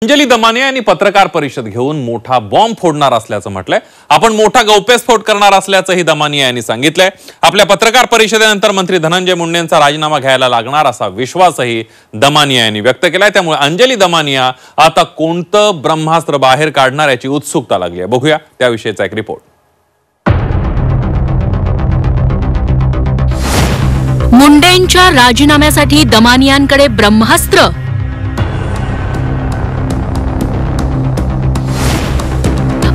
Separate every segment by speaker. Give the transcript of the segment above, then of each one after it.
Speaker 1: अंजली दमानिया यांनी पत्रकार परिषद घेऊन मोठा बॉम्ब फोडणार असल्याचं म्हटलंय। आपण मोठा गौप्यस्फोट करणार असल्याचंही दमानिया यांनी सांगितलंय। आपल्या पत्रकार परिषदेनंतर मंत्री धनंजय मुंडेंचा राजीनामा घ्यायला लागणार असा विश्वासही दमानिया यांनी व्यक्त केलाय। त्यामुळे अंजली दमानिया आता कोणतं ब्रह्मास्त्र बाहेर काढणार याची उत्सुकता लागली आहे। बघूया त्याविषयीचा एक रिपोर्ट।
Speaker 2: मुंडेंच्या राजीनाम्यासाठी दमानियांकडे ब्रह्मास्त्र।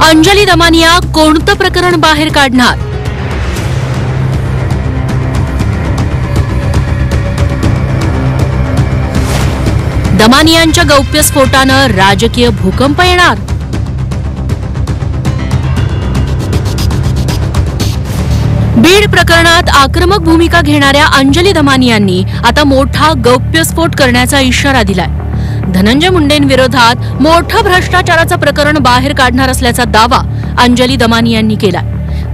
Speaker 2: अंजली दमानिया कोणतं प्रकरण बाहेर काढणार? दमानियांच्या गौप्यस्फोटानं राजकीय भूकंप येणार। बीड प्रकरणात आक्रमक भूमिका घेणाऱ्या अंजली दमानियांनी आता मोठा गौप्यस्फोट करण्याचा इशारा दिलाय। धनंजय मुंडेंविरोधात मोठं भ्रष्टाचाराचं प्रकरण बाहेर काढणार असल्याचा दावा अंजली दमानियांनी केला।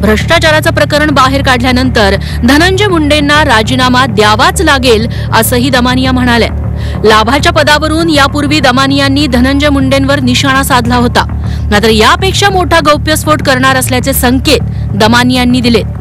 Speaker 2: भ्रष्टाचाराचं प्रकरण बाहेर काढल्यानंतर धनंजय मुंडेंना राजीनामा द्यावाच लागेल असंही दमानिया म्हणाले। लाभाच्या पदावरून यापूर्वी दमानियांनी धनंजय मुंडेंवर निशाणा साधला होता, मात्र यापेक्षा मोठा गौप्यस्फोट करणार असल्याचे संकेत दमानियांनी दिलेत।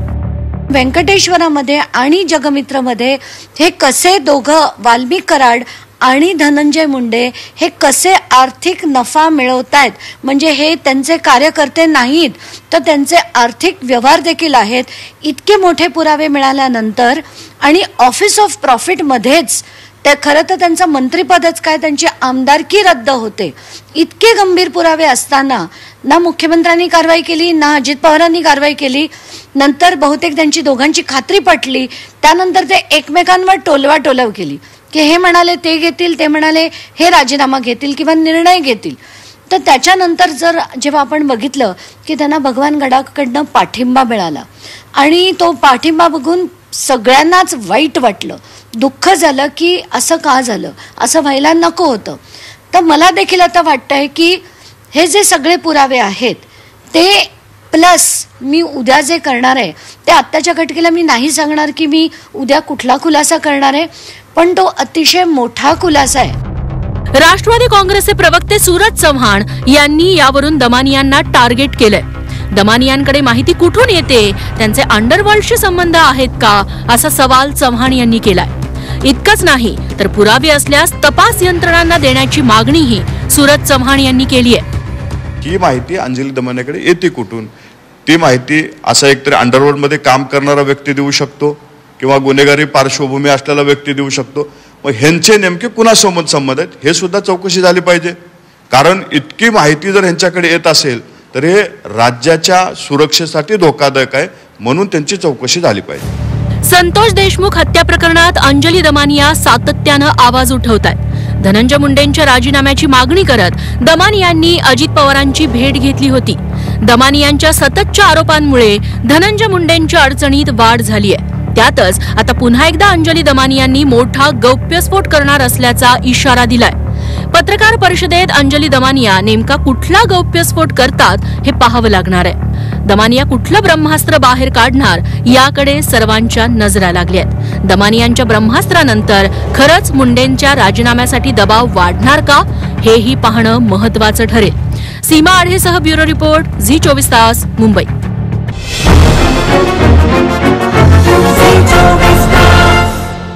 Speaker 3: व्यंकटेश्वरामध्ये आणि जगमित्रमध्ये हे कसे दोघं वाल्मिक कराड आणि धनंजय मुंडे हे कसे आर्थिक नफा मिळवतायत, म्हणजे हे त्यांचे कार्यकर्ते नाहीत तर त्यांचे आर्थिक व्यवहार देखील आहेत। इतके मोठे पुरावे मिळाल्यानंतर आणि ऑफिस ऑफ प्रॉफिट मध्येच ते खरं तर त्यांचं मंत्रिपदच काय त्यांची आमदारकी रद्द होते। इतके गंभीर पुरावे असताना ना मुख्यमंत्र्यांनी कारवाई केली ना अजित पवारांनी कारवाई केली। नंतर बहुतेक त्यांची दोघांची खात्री पटली, त्यानंतर ते एकमेकांवर टोलवाटोलव केली की हे म्हणाले ते घेतील, ते म्हणाले हे राजीनामा घेतील किंवा निर्णय घेतील। तर त्याच्यानंतर जेव्हा आपण बघितलं की त्यांना भगवान गडाकडनं पाठिंबा मिळाला आणि तो पाठिंबा बघून सगळ्यांनाच वाईट वाटलं, दुःख झालं की असं का झालं, असं व्हायला नको होतं। तर मला देखील आता वाटतंय की हे जे सगळे पुरावे आहेत ते प्लस मी उद्या जे करणार आहे ते आत्ताच्या घटकेला मी नाही सांगणार की मी उद्या कुठला खुलासा करणार आहे, पण तो अतिशय मोठा खुलासा आहे।
Speaker 2: राष्ट्रवादी काँग्रेसचे प्रवक्ते सूरज चव्हाण यांनी यावरून दमानियांना टार्गेट केलंय। दमानियांकडे माहिती कुठून येते, त्यांचे अंडरवर्ल्डशी संबंध आहेत का, असा सवाल चव्हाण यांनी केलाय। इतकंच नाही तर पुरावे असल्यास तपास यंत्रणांना देण्याची मागणीही सूरज चव्हाण यांनी केली आहे।
Speaker 4: ही माहिती अंजली दमानियाकडे येते कुठून? ती माहिती असा एकतरी अंडरवर्ल्ड मध्ये काम करणारा व्यक्ती देऊ शकतो किंवा गुन्हेगारी पार्श्वभूमी असलेला व्यक्ती देऊ शकतो। मग ह्यांचे नेमके कुणासोबत संबंध आहेत हे सुद्धा चौकशी झाली पाहिजे, कारण इतकी माहिती जर ह्यांच्याकडे येत असेल तर हे राज्याच्या सुरक्षेसाठी धोकादायक आहे, म्हणून त्यांची चौकशी झाली पाहिजे।
Speaker 2: संतोष देशमुख हत्या प्रकरणात अंजली दमानिया सातत्यानं आवाज उठवतायत। धनंजय मुंडेंच्या राजीनाम्याची मागणी करत दमानियांनी अजित पवारांची भेट घेतली होती। दमानियांच्या सततच्या आरोपांमुळे धनंजय मुंडेंच्या अडचणीत वाढ झाली आहे। त्यातच आता पुन्हा एकदा अंजली दमानियांनी मोठा गौप्यस्फोट करणार असल्याचा इशारा दिलाय। पत्रकार परिषदेत अंजली दमानिया नेमका कुठला गौप्यस्फोट करतात हे पाहावं लागणार आहे। दमानिया कुठलं ब्रह्मास्त्र बाहेर काढणार याकडे सर्वांच्या नजरा लागल्यात। दमानियांच्या ब्रह्मास्त्रानंतर खरंच मुंडेंच्या राजीनाम्यासाठी दबाव वाढणार का हेही पाहणं महत्त्वाचं ठरेल। सीमा आढेसह ब्युरो रिपोर्ट, झी 24 तास, मुंबई।